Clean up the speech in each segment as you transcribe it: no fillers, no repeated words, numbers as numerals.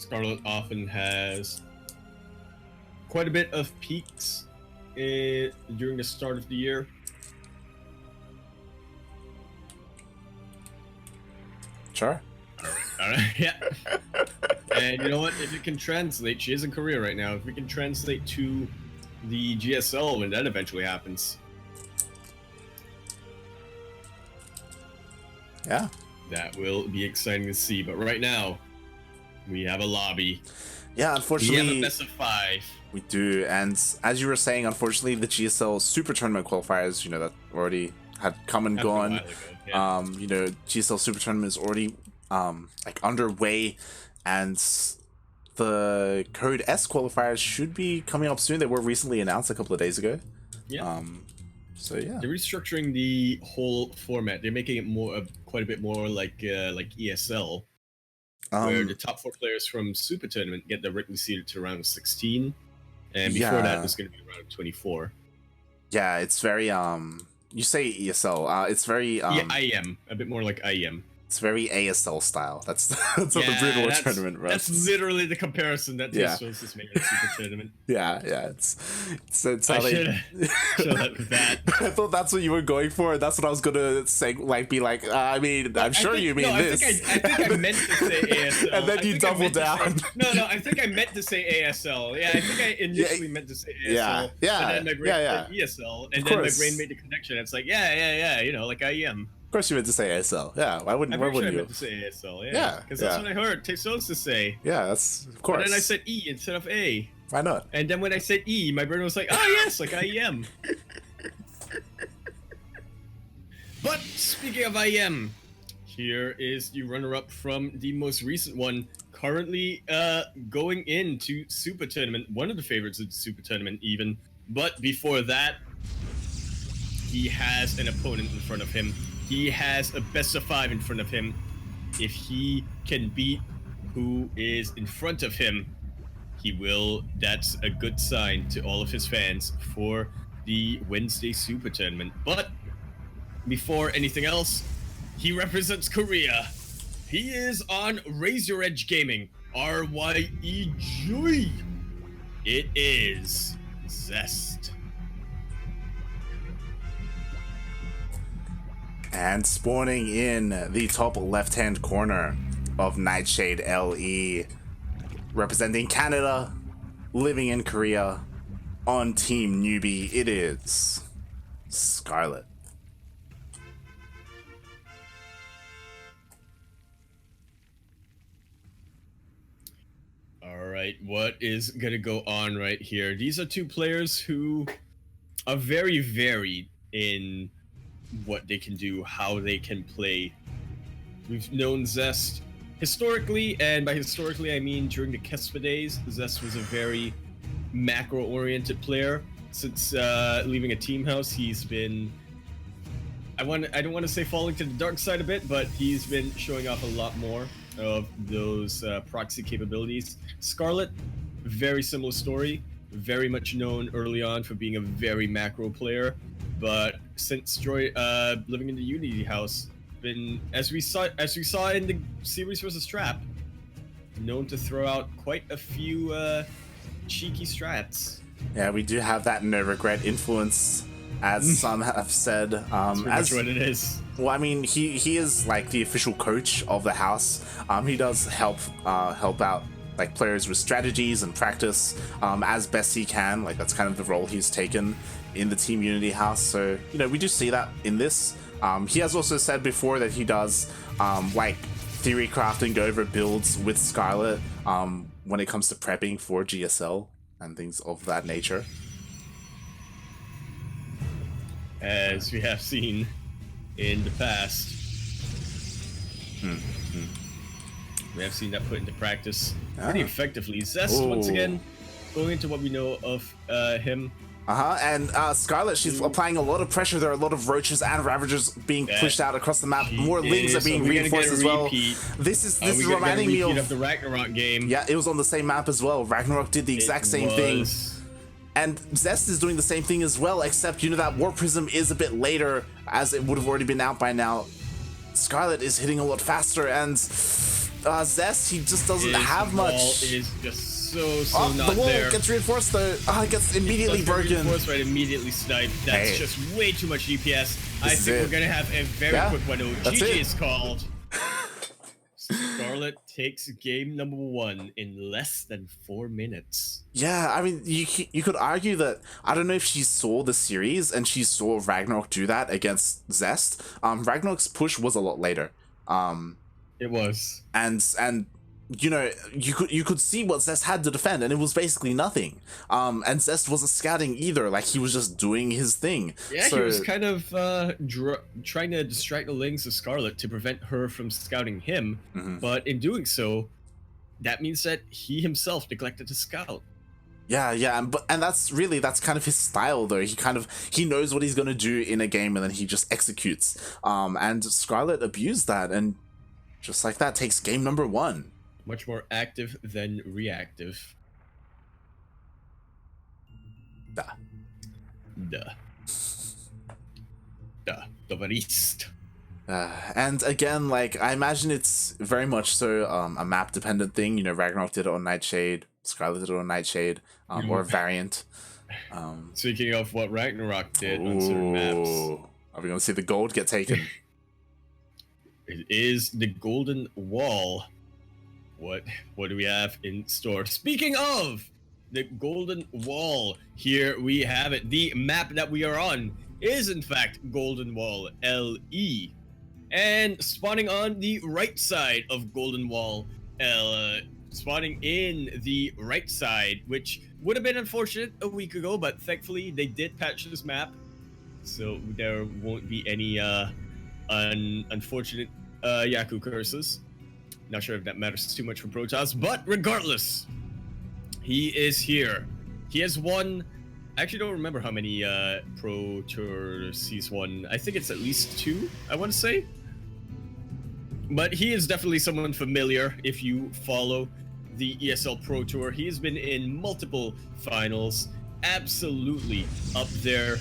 Scarlett often has quite a bit of peaks during the start of the year. Sure. All right, yeah. And you know what? If it can translate, she is in Korea right now. If we can translate to the GSL when that eventually happens, yeah, that will be exciting to see. But right now, we have a lobby. Yeah, unfortunately, we have a best of 5. We do, and as you were saying, unfortunately, the GSL Super Tournament qualifiers, that already had come and gone. Yeah. GSL Super Tournament is already underway, and the Code S qualifiers should be coming up soon. They were recently announced a couple of days ago. Yeah. So yeah, they're restructuring the whole format. They're making it quite a bit more like ESL, where the top 4 players from Super Tournament get directly seeded to round 16, and before that, it's going to be round 24. Yeah, it's very You say ESL. It's very IEM, a bit more like IEM. It's very ASL style. That's what the Brutal War tournament runs. That's literally the comparison that Tassos is making at Super Tournament. Yeah. It's how I should show that with that. I thought that's what you were going for. That's what I was gonna say. I'm sure you mean this. I think I meant to say ASL. And then you double down. I think I meant to say ASL. Yeah, I think I initially meant to say ASL. Yeah. And then my brain said ESL, and then my brain made the connection. It's like like IEM. Of course you meant to say ASL. Yeah, why wouldn't you? I meant to say ASL, yeah. Because that's what I heard Tassos to say. Yeah, that's of course. And then I said E instead of A. Why not? And then when I said E, my brain was like, oh yes, like IEM. But speaking of IEM, here is the runner-up from the most recent one, currently going into Super Tournament, one of the favorites of the Super Tournament even. But before that, he has an opponent in front of him. He has a best of 5 in front of him. If he can beat who is in front of him, he will. That's a good sign to all of his fans for the Wednesday Super Tournament. But before anything else, he represents Korea. He is on Razor Edge Gaming. RYEJ. It is Zest. And spawning in the top left-hand corner of Nightshade LE, representing Canada, living in Korea, on Team Newbie, it is Scarlett. Alright, what is gonna go on right here? These are 2 players who are very varied in what they can do, how they can play. We've known Zest historically, and by historically I mean during the Kespa days. Zest was a very macro-oriented player. Since leaving a team house, he's been, I don't want to say falling to the dark side a bit, but he's been showing off a lot more of those proxy capabilities. Scarlett, very similar story, very much known early on for being a very macro player. But since living in the Unity house, been as we saw in the series versus Trap, known to throw out quite a few cheeky strats. Yeah, we do have that no regret influence, as some have said. That's what it is. Well, I mean, he is like the official coach of the house. He does help out like players with strategies and practice as best he can. Like that's kind of the role he's taken in the Team Unity house. So we do see that in this. He has also said before that he does like theory craft and go over builds with Scarlett when it comes to prepping for GSL and things of that nature, as we have seen in the past. We have seen that put into practice pretty effectively. Zest, once again, going into what we know of him. And Scarlett, she's applying a lot of pressure. There are a lot of roaches and ravagers being pushed out across the map. More lings are being reinforced as well. This is reminding me of the Ragnarok game. Yeah, it was on the same map as well. Ragnarok did the exact same thing. And Zest is doing the same thing as well, except that War Prism is a bit later, as it would have already been out by now. Scarlett is hitting a lot faster, and Zest, he just doesn't His have much. wall is just so not the wall there. gets reinforced though. It gets immediately broken. Reinforced, right, immediately sniped. That's just way too much DPS. I think we're gonna have a very quick one. GG is called. Scarlett takes game number 1 in less than 4 minutes. Yeah, I mean, you could argue that, I don't know if she saw the series and she saw Ragnarok do that against Zest. Ragnarok's push was a lot later. It was. And you know, you could see what Zest had to defend, and it was basically nothing. And Zest wasn't scouting either, like he was just doing his thing. Yeah, he was kind of trying to distract the Lings of Scarlett to prevent her from scouting him, but in doing so, that means that he himself neglected to scout. Yeah, and that's kind of his style though. He knows what he's gonna do in a game, and then he just executes. And Scarlett abused that, and just like that takes game number 1. Much more active than reactive. The Varist. And again, like, I imagine it's very much so a map dependent thing. You know, Ragnarok did it on Nightshade, Scarlett did it on Nightshade, or a variant. Speaking of what Ragnarok did on certain maps. Are we gonna see the gold get taken? It is the Golden Wall. What do we have in store? Speaking of the Golden Wall, here we have it. The map that we are on is in fact Golden Wall LE. And spawning on the right side of Golden Wall spawning in the right side, which would have been unfortunate a week ago, but thankfully they did patch this map. So there won't be any unfortunate Yaku curses. Not sure if that matters too much for Protoss, but regardless, he is here. He has won. I actually don't remember how many Pro Tours he's won. I think it's at least 2, I want to say. But he is definitely someone familiar if you follow the ESL Pro Tour. He has been in multiple finals, absolutely up there.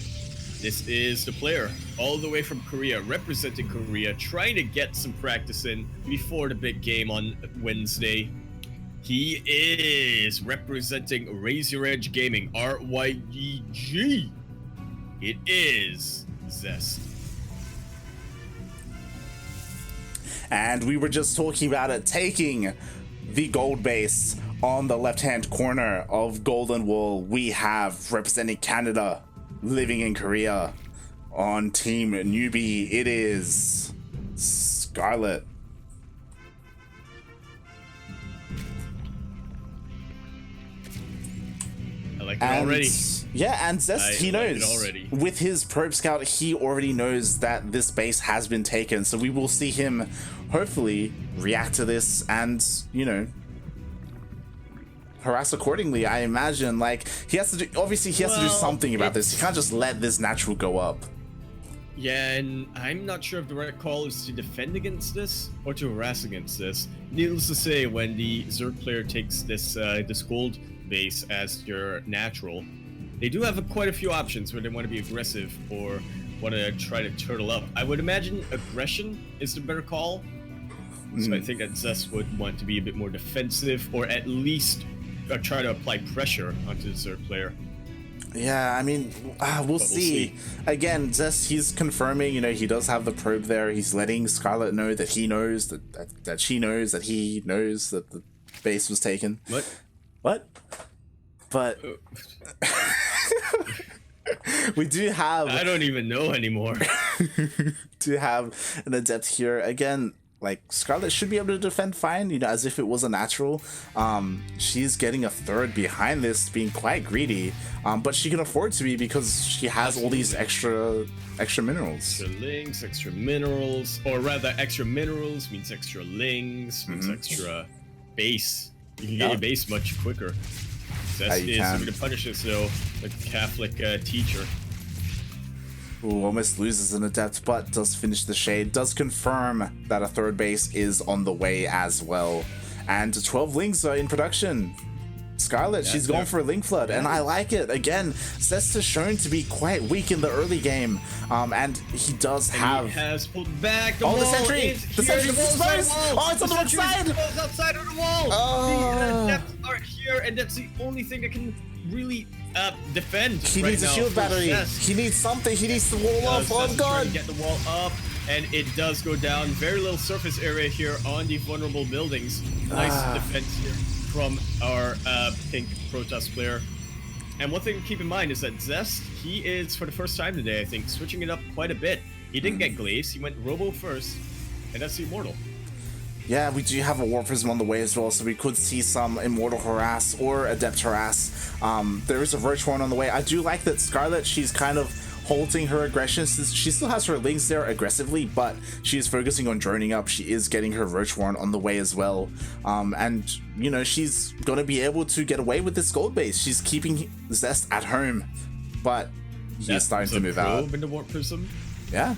This is the player, all the way from Korea, representing Korea, trying to get some practice in before the big game on Wednesday. He is representing Razor Edge Gaming, RYEG. It is Zest. And we were just talking about it, taking the gold base on the left-hand corner of Golden Wall. We have, representing Canada, living in Korea, on Team Newbie, it is Scarlett. I like it already. Yeah, and Zest, he knows. Already. With his probe scout, he already knows that this base has been taken. So we will see him hopefully react to this and, you know, harass accordingly. I imagine, like, he has to do, obviously he has to do something about this. He can't just let this natural go up. Yeah, and I'm not sure if the right call is to defend against this or to harass against this. Needless to say, when the Zerg player takes this this gold base as your natural, they do have quite a few options where they want to be aggressive or want to try to turtle up. I would imagine aggression is the better call. So I think that Zest would want to be a bit more defensive, or at least try to apply pressure onto the Zerg player. Yeah, I mean, we'll see. Again, Zest, he's confirming, you know, he does have the probe there. He's letting Scarlett know that he knows, that she knows, that he knows that the base was taken. What? But we do have... I don't even know anymore. to have an adept here. Again, like, Scarlett should be able to defend fine, you know, as if it was a natural. She's getting a third behind this, being quite greedy, but she can afford to be because she has all these extra minerals. Extra links, extra minerals, or rather, extra minerals means extra links, means extra base. You can get your base much quicker. Zest is going to punish us though, like a Catholic teacher. Who almost loses an adept, but does finish the shade, does confirm that a third base is on the way as well. And 12 links are in production. Scarlett, she's going for a Link Flood, and I like it. Again, Zest is shown to be quite weak in the early game, and he does have... He has pulled back the wall. The sentry's exposed! Oh, it's on the wrong side! Outside of the wall! The depths are here, and that's the only thing that can really defend. He needs a shield battery. He needs something. He needs the wall up. Oh, God! To get the wall up, and it does go down. Very little surface area here on the vulnerable buildings. Nice defense here from our pink Protoss player. And one thing to keep in mind is that Zest, he is, for the first time today, I think, switching it up quite a bit. He didn't get Glaze, he went Robo first, and that's the Immortal. Yeah, we do have a War Prism on the way as well, so we could see some Immortal Harass or Adept Harass. There is a Virtual One on the way. I do like that Scarlett, she's kind of halting her aggression. She still has her links there aggressively, but she is focusing on droning up. She is getting her Roach Warren on the way as well. And, you know, she's going to be able to get away with this gold base. She's keeping Zest at home, but he's starting to move out. In the Warp Prism. Yeah.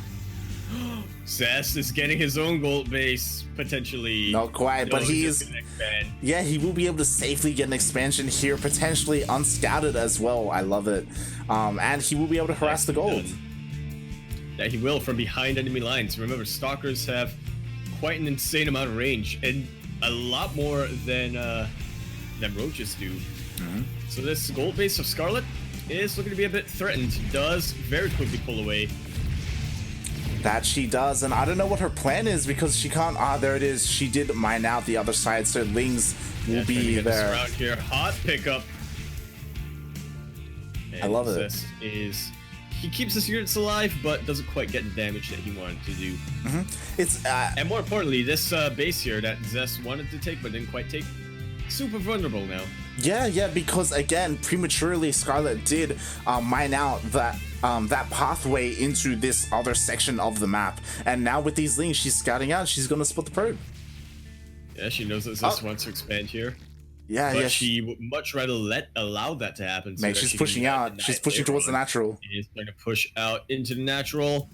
Zest is getting his own gold base, potentially. Not quite, but he is... Yeah, he will be able to safely get an expansion here, potentially unscouted as well. I love it. And he will be able to harass the gold. Yeah, he will, from behind enemy lines. Remember, Stalkers have quite an insane amount of range, and a lot more than Roaches do. So this gold base of Scarlett is looking to be a bit threatened. Does very quickly pull away. That she does, and I don't know what her plan is because she can't. There it is. She did mine out the other side, so Lings will be there. Around here, hot pickup. And I love it. Zest he keeps his units alive, but doesn't quite get the damage that he wanted to do. It's and more importantly, this base here that Zest wanted to take but didn't quite take, super vulnerable now. Yeah, because again, prematurely Scarlett did mine out that pathway into this other section of the map, and now with these links she's scouting out. She's gonna split the probe. Yeah, she knows that Zest wants to expand here. But she would much rather allow that to happen. So she's pushing out. She's pushing towards the natural. She's going to push out into the natural,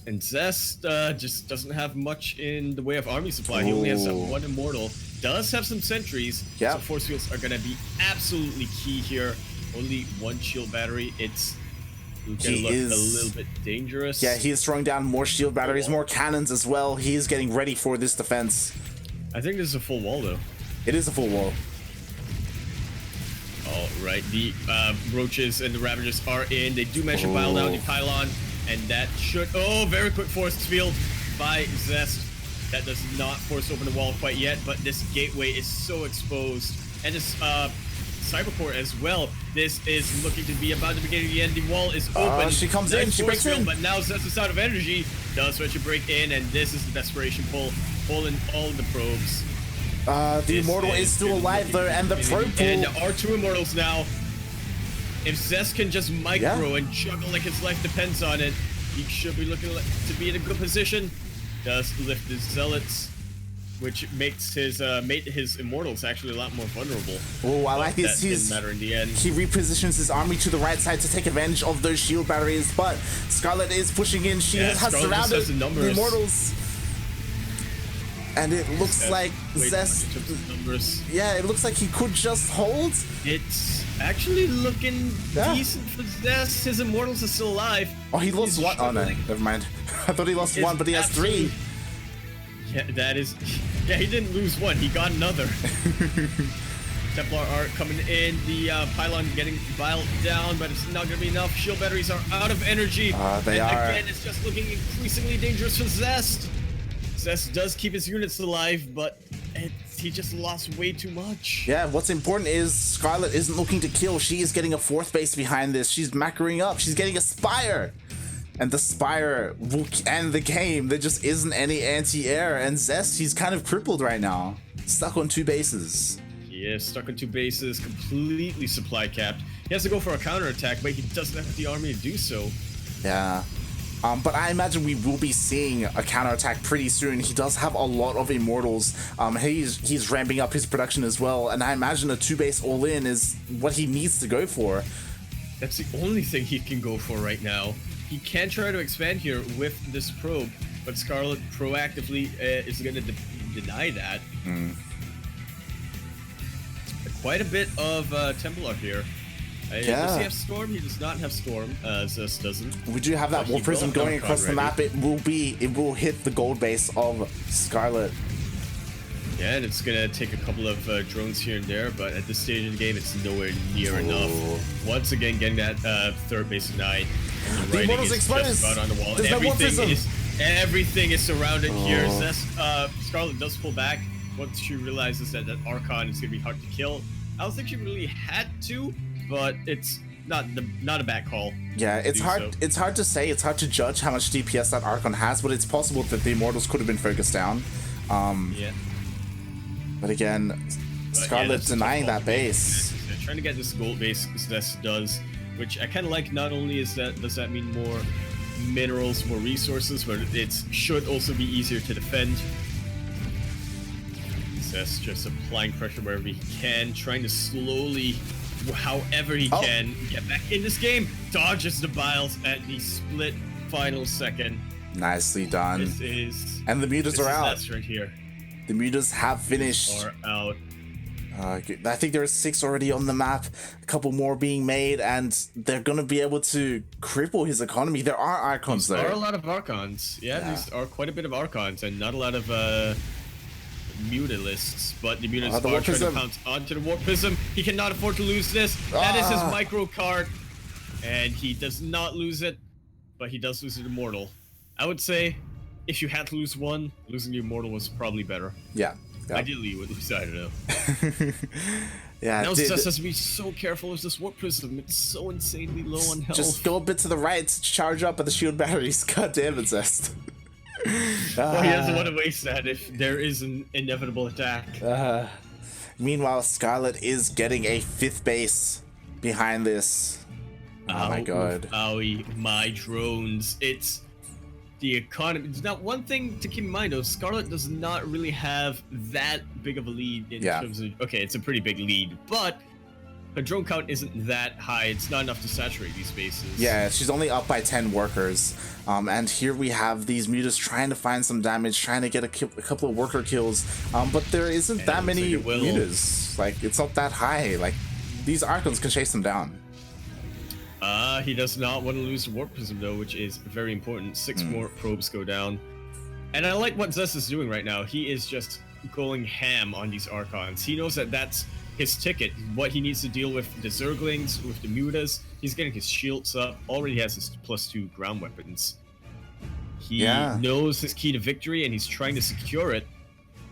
and Zest just doesn't have much in the way of army supply. He only has one Immortal. Does have some sentries. So force fields are going to be absolutely key here. Only one shield battery. It's going to look a little bit dangerous. Yeah, he is throwing down more shield batteries, more cannons as well. He is getting ready for this defense. I think this is a full wall, though. It is a full wall. All right, the Roaches and the Ravagers are in. They do manage to pile down the pylon, and that should... Oh, very quick force field by Zest. That does not force open the wall quite yet, but this gateway is so exposed. And this Cybercore as well. This is looking to be about the beginning of the end. The wall is open. She comes in, she breaks in. But now Zest is out of energy. Does try to break in, and this is the desperation pull. Pulling all the probes. The Immortal is still alive though, and the probe pull. And there are two Immortals now. If Zest can just micro and juggle like his life depends on it, he should be looking to be in a good position. Does lift his Zealots, which makes his Immortals actually a lot more vulnerable. Oh, I like this. That didn't matter in the end. He repositions his army to the right side to take advantage of those shield batteries, but Scarlett is pushing in. She has surrounded the Immortals. And it looks like Zest... Yeah, it looks like he could just hold. It's actually looking decent for Zest. His Immortals are still alive. Oh, he lost one. Oh, no. Never mind. I thought he lost one, but he has three. Yeah, that is... Yeah, he didn't lose one. He got another. Templar are coming in. The pylon getting piled down, but it's not going to be enough. Shield batteries are out of energy. They are. Again, it's just looking increasingly dangerous for Zest. Zest does keep his units alive, but he just lost way too much. Yeah, what's important is Scarlett isn't looking to kill. She is getting a fourth base behind this. She's macroing up. She's getting a Spire. And the Spire will end the game. There just isn't any anti-air. And Zest, he's kind of crippled right now. Stuck on two bases. He is stuck on two bases, completely supply capped. He has to go for a counterattack, but he doesn't have the army to do so. Yeah. But I imagine we will be seeing a counterattack pretty soon. He does have a lot of Immortals. He's ramping up his production as well, and I imagine a two-base all-in is what he needs to go for. That's the only thing he can go for right now. He can try to expand here with this probe, but Scarlett proactively is going to deny that. quite a bit of Templar here. Does he have Storm? He does not have Storm. Zest doesn't. We do have that War Prism going across the map. It will hit the gold base of Scarlett. Yeah, and it's gonna take a couple of drones here and there, but at this stage of the game, it's nowhere near enough. Once again, getting that third base denied. And the Immortal's exposed. Just about on the wall. Everything is surrounded here. Zest, Scarlett does pull back once she realizes that that Archon is gonna be hard to kill. I don't think she really had to, but it's not a bad call. Yeah, it's hard. So. It's hard to say. It's hard to judge how much DPS that Archon has, but it's possible that the Immortals could have been focused down. Yeah. But again, Scarlett denying that base. They're trying to get this gold base, Zest does, which I kind of like. Not only does that mean more minerals, more resources, but it should also be easier to defend. Zest just applying pressure wherever he can, trying to slowly, however he can, get back in this game. Dodges the Biles at the split final second. Nicely done. This is, and the mutas are out. Zest right here. The mutas have finished. Are out. I think there are 6 already on the map, a couple more being made, and they're going to be able to cripple his economy. There are Archons though. There are a lot of Archons. Yeah, these are quite a bit of Archons, and not a lot of Mutalisks, but the Mutalisks are trying to pounce onto the Warp Prism. He cannot afford to lose this. That is his micro card, and he does not lose it, but he does lose an Immortal. I would say, if you had to lose one, losing the Immortal was probably better. Yeah. Ideally, you would lose, I don't know. Yeah. Now Zest has to be so careful with this Warp Prism. It's so insanely low on health. Just go a bit to the right to charge up at the shield batteries. God damn it, Zest. Well, he doesn't want to waste that if there is an inevitable attack. Meanwhile, Scarlett is getting a 5th base behind this. Oh my god. Owie, my drones. It's the economy. Now, one thing to keep in mind though, Scarlett does not really have that big of a lead in terms of, okay, it's a pretty big lead, but her drone count isn't that high. It's not enough to saturate these bases. Yeah, she's only up by 10 workers. And here we have these mutas trying to find some damage, trying to get a couple of worker kills. But there isn't that many mutas. Like, it's not that high. Like, these Archons can chase them down. He does not want to lose the Warp Prism though, which is very important. 6 more probes go down. And I like what Zest is doing right now. He is just going ham on these Archons. He knows that that's his ticket, what he needs to deal with the Zerglings, with the mutas. He's getting his shields up, already has his +2 ground weapons. He knows his key to victory and he's trying to secure it.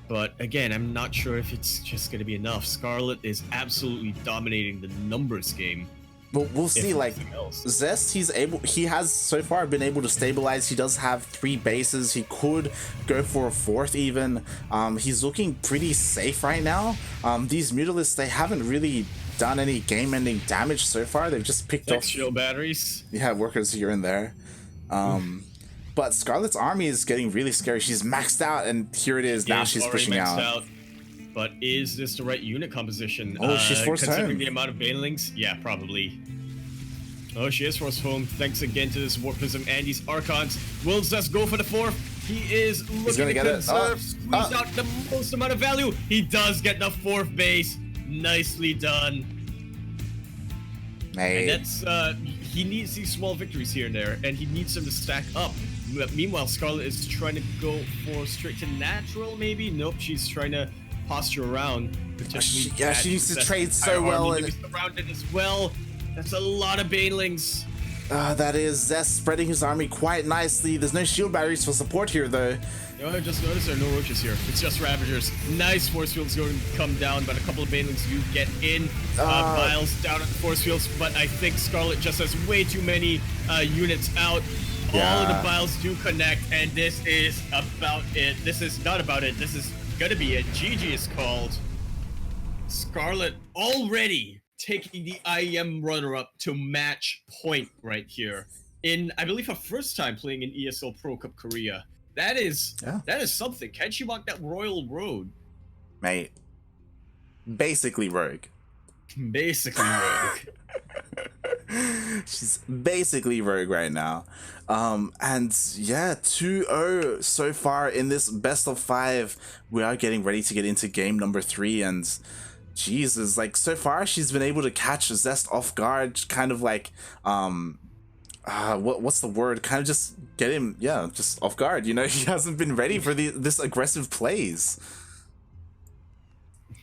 But again, I'm not sure if it's just going to be enough. Scarlett is absolutely dominating the numbers game. But we'll see, like, Zest, he has so far been able to stabilize. He does have 3 bases. He could go for a 4th even. He's looking pretty safe right now. These Mutalisks, they haven't really done any game-ending damage so far. They've just picked off shield batteries. Yeah, workers here and there. But Scarlett's army is getting really scary. She's maxed out, and here it is. Now she's pushing out. But is this the right unit composition? Oh, she's forced considering home. The amount of banelings? Yeah, probably. Oh, she is forced home. Thanks again to this Warp Prism and these Archons. Will Zest go for the 4th? He is looking to conserve, squeeze out the most amount of value. He does get the 4th base. Nicely done. Hey. And that's, he needs these small victories here and there, and he needs them to stack up. Meanwhile, Scarlett is trying to go for straight to natural, maybe? Nope, she's trying to posture around. She needs to trade so well. And surrounded as well. That's a lot of banelings. That is Zest spreading his army quite nicely. There's no shield batteries for support here, though. No, I just noticed there are no roaches here. It's just Ravagers. Nice force fields going to come down, but a couple of banelings do get in. Biles down at the force fields, but I think Scarlett just has way too many units out. All of the Biles do connect, and this is about it. This is not about it. This is gonna be it. GG is called. Scarlett already taking the IEM runner-up to match point right here. In, I believe, her first time playing in ESL Pro Cup Korea. That is something. Can she walk that royal road? Mate. Basically rogue. Basically rogue. She's basically rogue right now. And yeah, 2-0 so far in this best of 5. We are getting ready to get into game number 3, and Jesus, like so far she's been able to catch Zest off guard, kind of like what's the word? Kind of just get him, yeah, just off guard. You know, he hasn't been ready for this aggressive plays.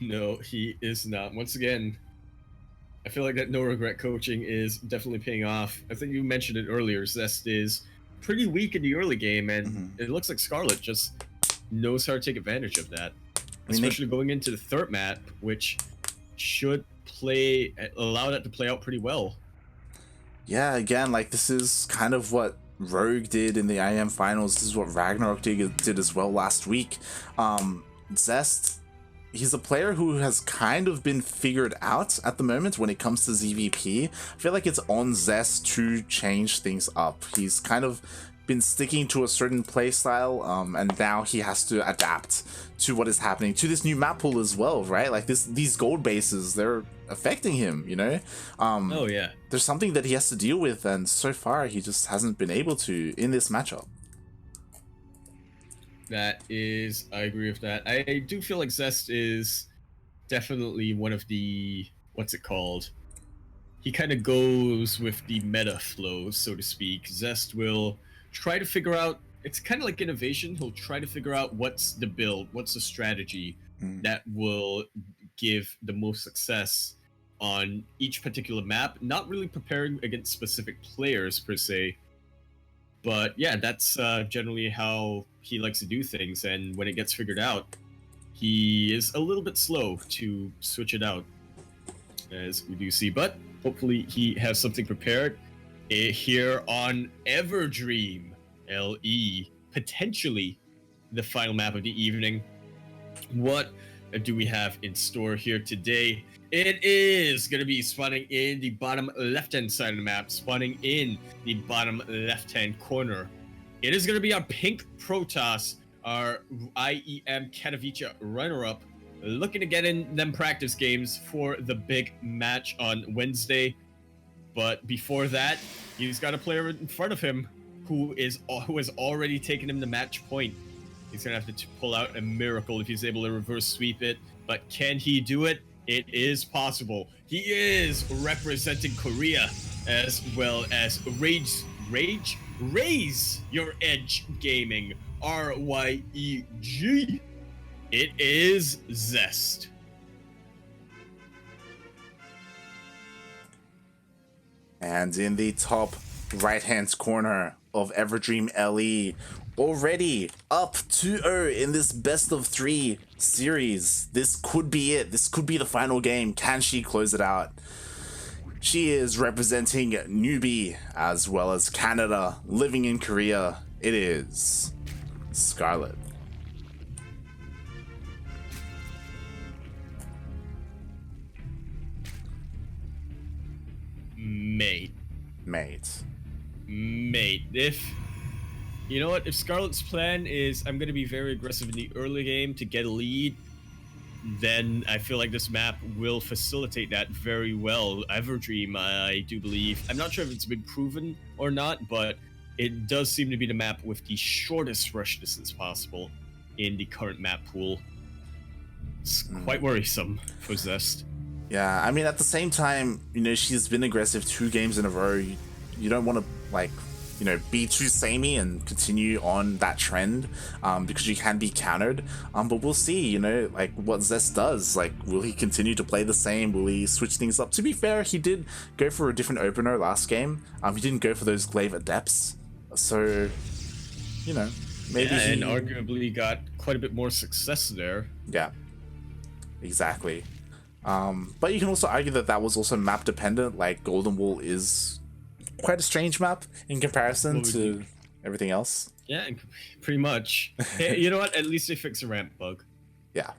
No, he is not. Once again, I feel like that no regret coaching is definitely paying off. I think you mentioned it earlier. Zest is pretty weak in the early game, and it looks like Scarlett just knows how to take advantage of that. Especially going into the third map, which should allow that to play out pretty well. Yeah, again, like this is kind of what Rogue did in the IM finals. This is what Ragnarok did as well last week. Zest, he's a player who has kind of been figured out at the moment when it comes to ZVP. I feel like it's on Zest to change things up. He's kind of been sticking to a certain play style, and now he has to adapt to what is happening to this new map pool as well, right? Like these gold bases, they're affecting him, you know? Oh yeah. There's something that he has to deal with, and so far he just hasn't been able to in this matchup. I agree with that. I do feel like Zest is definitely one of the, what's it called? He kind of goes with the meta flow, so to speak. Zest will try to figure out, it's kind of like innovation. He'll try to figure out what's the build, what's the strategy that will give the most success on each particular map. Not really preparing against specific players per se, but yeah, that's generally how he likes to do things. And when it gets figured out, he is a little bit slow to switch it out, as we do see. But hopefully he has something prepared here on Everdream LE, potentially the final map of the evening. What do we have in store here today? It is going to be spawning in the bottom left-hand side of the map, spawning in the bottom left-hand corner. It is going to be our Pink Protoss, our IEM Katowice runner-up, looking to get in them practice games for the big match on Wednesday. But before that, he's got a player in front of him who has already taken him to match point. He's going to have to pull out a miracle if he's able to reverse sweep it. But can he do it? It is possible. He is representing Korea as well as Raise Your Edge Gaming, RYEG. It is Zest. And in the top right-hand corner of Everdream LE, already up 2-0 in this best of 3 series. This could be it. This could be the final game. Can she close it out? She is representing Newbie as well as Canada, living in Korea. It is Scarlett. Mate, if you know what, if Scarlett's plan is I'm going to be very aggressive in the early game to get a lead, then I feel like this map will facilitate that very well. Everdream, I do believe, I'm not sure if it's been proven or not, but it does seem to be the map with the shortest rush distance possible in the current map pool. It's quite worrisome for Zest. Yeah, I mean, at the same time, you know, she's been aggressive 2 games in a row. You don't want to, like, you know, be too samey and continue on that trend, because you can be countered. But we'll see, you know, like what Zest does. Like, will he continue to play the same? Will he switch things up? To be fair, he did go for a different opener last game. He didn't go for those Glaive Adepts. So, you know, maybe and arguably got quite a bit more success there. Yeah, exactly. But you can also argue that that was also map dependent. Like, Golden Wall is quite a strange map in comparison to everything else. Yeah, pretty much. Hey, you know what? At least they fixed a ramp bug. Yeah.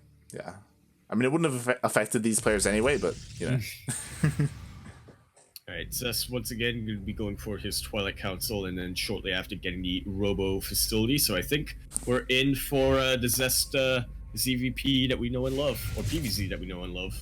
I mean, it wouldn't have affected these players anyway, but, you know. Alright, Zest once again going to be going for his Twilight Council, and then shortly after getting the Robo facility. So I think we're in for the Zest ZVP that we know and love, or PvZ that we know and love.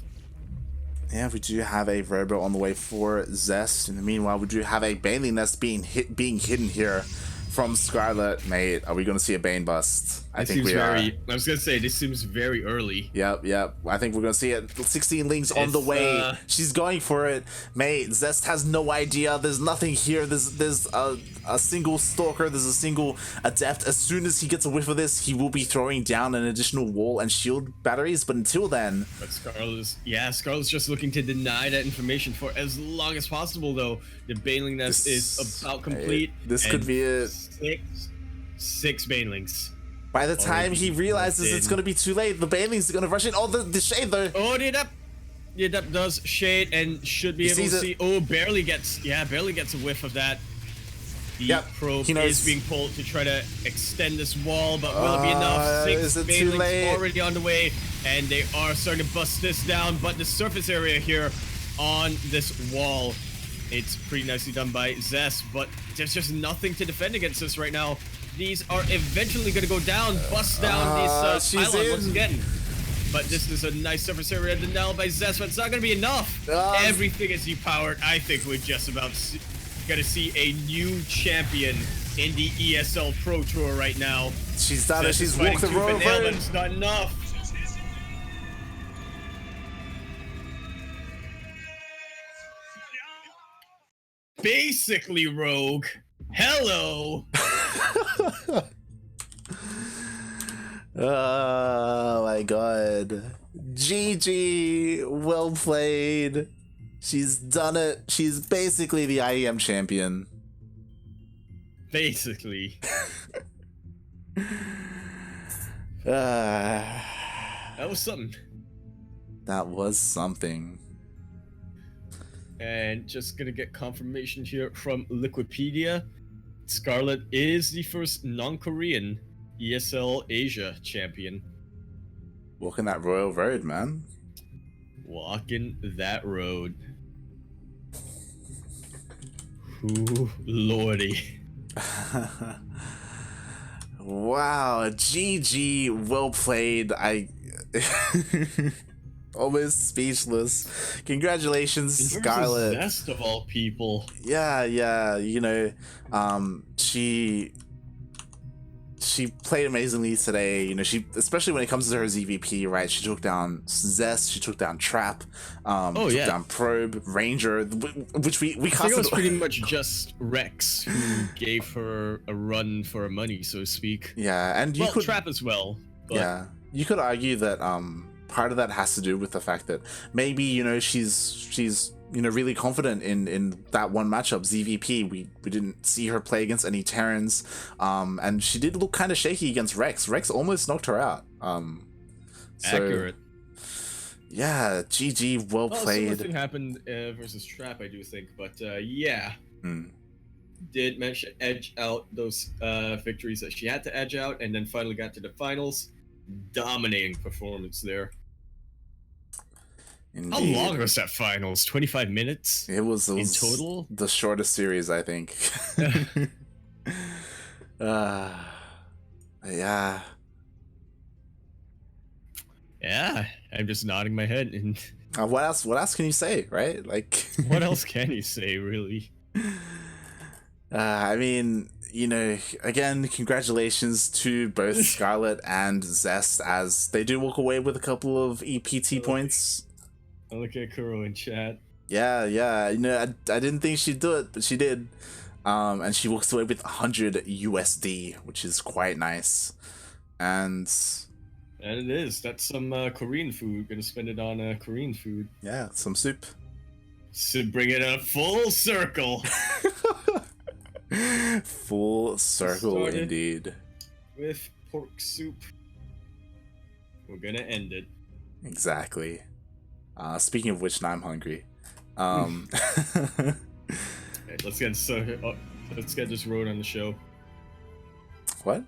Yeah, we do have a Robo on the way for Zest. In the meanwhile, we do have a Baneling Nest being hidden here from Scarlett, mate. Are we going to see a Bane bust? I think we are. I was going to say, this seems very early. Yep. I think we're going to see it. 16 links on the way. She's going for it. Mate, Zest has no idea. There's nothing here. There's a single Stalker. There's a single Adept. As soon as he gets a whiff of this, he will be throwing down an additional wall and shield batteries. But until then... But Scarlett's just looking to deny that information for as long as possible, though. The Baneling nest is about complete. This could be it. Six Banelings. By the time he realizes it's going to be too late, the Banelings are going to rush in. Oh, the Shade, though. Oh, the Adept does Shade and should be able to see. Oh, barely gets a whiff of that. The probe is being pulled to try to extend this wall, but will it be enough? 6 Banelings already on the way, and they are starting to bust this down, but the surface area here on this wall, it's pretty nicely done by Zest, but there's just nothing to defend against this right now. These are eventually going to go down, bust down these pylon once again. But this is a nice surface area denial by Zest, but it's not going to be enough. Everything is depowered. I think we're just about going to see a new champion in the ESL Pro Tour right now. She's done it. She's walked the road. But it's not enough. Basically, Rogue. Hello. Oh my god. GG. Well played. She's done it. She's basically the IEM champion. Basically. That was something. That was something. And just gonna get confirmation here from Liquipedia. Scarlett is the first non-Korean ESL Asia champion. Walking that royal road, man. Walking that road. Ooh, lordy. Wow, GG, well played. Almost speechless. Congratulations, Scarlett. Zest of all people. Yeah, you know, she played amazingly today. You know, especially when it comes to her ZVP, right? She took down Zest, she took down Trap, took down Probe, Ranger, which we I think it was pretty much just Rex who gave her a run for her money, so to speak. Yeah, and you could Trap as well. But... Yeah, you could argue that part of that has to do with the fact that maybe, you know, she's you know, really confident in that one matchup, ZVP. We didn't see her play against any Terrans, and she did look kind of shaky against Rex. Rex almost knocked her out. Accurate. Yeah, GG, well played. Nothing happened versus Trap, I do think, but yeah. Did manage to edge out those victories that she had to edge out, and then finally got to the finals. Dominating performance there. Indeed. How long was that finals? 25 minutes? It was in total? The shortest series, I think. Yeah. Yeah, I'm just nodding my head. And what else can you say, right? Like, what else can you say, really? I mean, you know, again, congratulations to both Scarlett and Zest, as they do walk away with a couple of EPT points. I look at Kuro in chat. Yeah, you know, I didn't think she'd do it, but she did. And she walks away with 100 USD, which is quite nice. And it is. That's some Korean food. Gonna spend it on Korean food. Yeah, some soup. So bring it a full circle. Full circle, indeed. With pork soup. We're gonna end it. Exactly. Speaking of which, now I'm hungry. Okay, let's get this road on the show. What?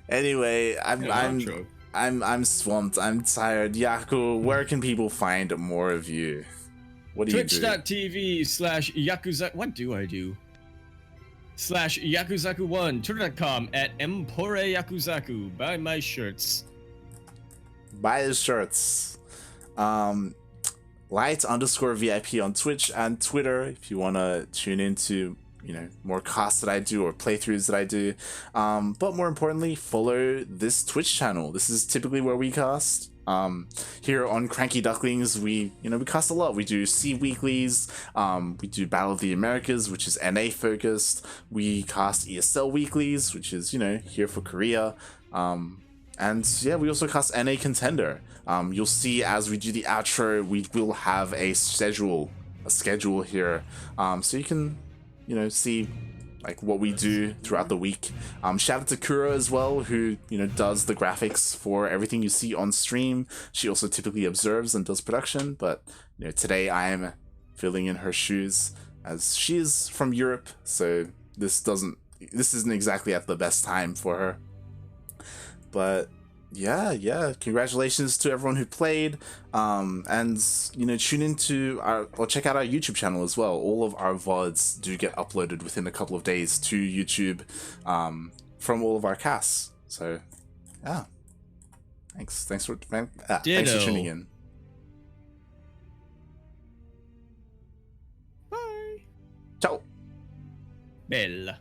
Anyway, I'm swamped. I'm tired. Yaku, where can people find more of you? What do you do? Twitch.tv/Yakuzaku. What do I do? /Yakuzaku1. Twitter.com @EmporeYakuzaku. Buy my shirts. Buy his shirts. Light_VIP on Twitch and Twitter if you want to tune into more casts that I do or playthroughs that I do. But more importantly, follow this Twitch channel. This is typically where we cast. Here on CranKy Ducklings, we cast a lot. We do C weeklies, we do Battle of the Americas, which is NA focused. We cast ESL weeklies, which is here for Korea. And yeah, we also cast NA Contender. You'll see as we do the outro, we will have a schedule here, so you can see like what we do throughout the week. Shout out to Kura as well, who does the graphics for everything you see on stream. She also typically observes and does production, but today I am filling in her shoes as she is from Europe, so this isn't exactly at the best time for her. But yeah, congratulations to everyone who played, and tune into or check out our YouTube channel as well. All of our VODs do get uploaded within a couple of days to YouTube, from all of our casts. So yeah, thanks for tuning in. Bye. Ciao. Bella.